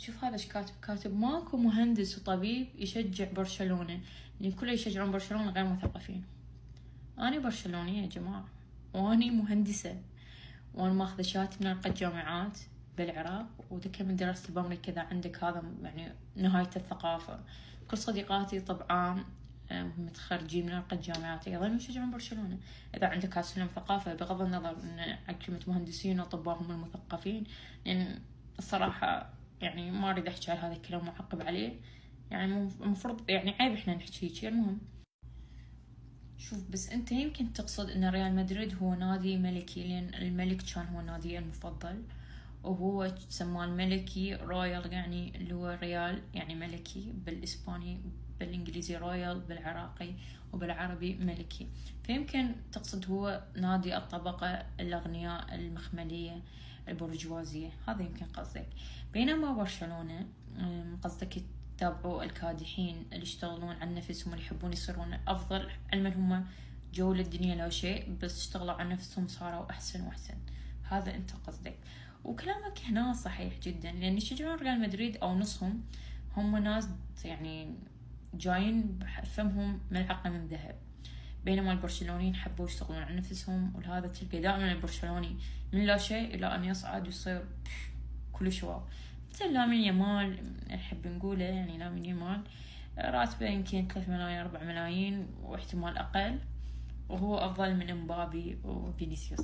شوف هذا ايش كاتب، كاتب ماكو مهندس وطبيب يشجع برشلونة، لأن كله يشجعون برشلونة غير مثقفين. أنا برشلونية يا جماعة، وأني مهندسة، وأنا ماخذة شهادتي من أرقى الجامعات بالعراق، وذكر من درست بأمريكا. إذا عندك هذا يعني نهاية الثقافة. كل صديقاتي طبعا متخرجين من أرقى الجامعات أيضا يشجعون برشلونة. إذا عندك هالسلم ثقافة، بغض النظر عن كلمة مهندسين وأطباء هم المثقفين، لأن الصراحة يعني ما أريد أحكي على هذا الكلام وأعقب عليه، يعني المفروض يعني عيب إحنا نحكي هيك. المهم شوف، بس أنت يمكن تقصد أن ريال مدريد هو نادي ملكي، لأن الملك كان هو نادي المفضل، وهو سماه الملكي رويال، يعني اللي هو ريال يعني ملكي بالإسباني، بالإنجليزي رويال، بالعراقي وبالعربي ملكي. فيمكن تقصد هو نادي الطبقة الأغنياء المخملية البرجوازية، هذا يمكن قصدك. بينما برشلونة قصدك يتابعوا الكادحين اللي يشتغلون عن نفسهم، اللي يحبون يصيرون أفضل، علما هم جو الدنيا لا شيء، بس اشتغلوا عن نفسهم صاروا أحسن وأحسن. هذا أنت قصدك، وكلامك هنا صحيح جدا، لأن يشجعون ريال مدريد أو نصهم هم ناس يعني جايين بفمهم ملعقة من ذهب، بينما البرشلونيين حبوا يشتغلون عن نفسهم. ولهذا تلقى دائما البرشلوني من لا شيء إلى أن يصعد ويصير كل شواء. مثل لامين يامال نحب نقوله، يعني لامين يامال راتبه يمكن 3 ملايين 4 ملايين واحتمال أقل، وهو أفضل من امبابي وفينيسيوس.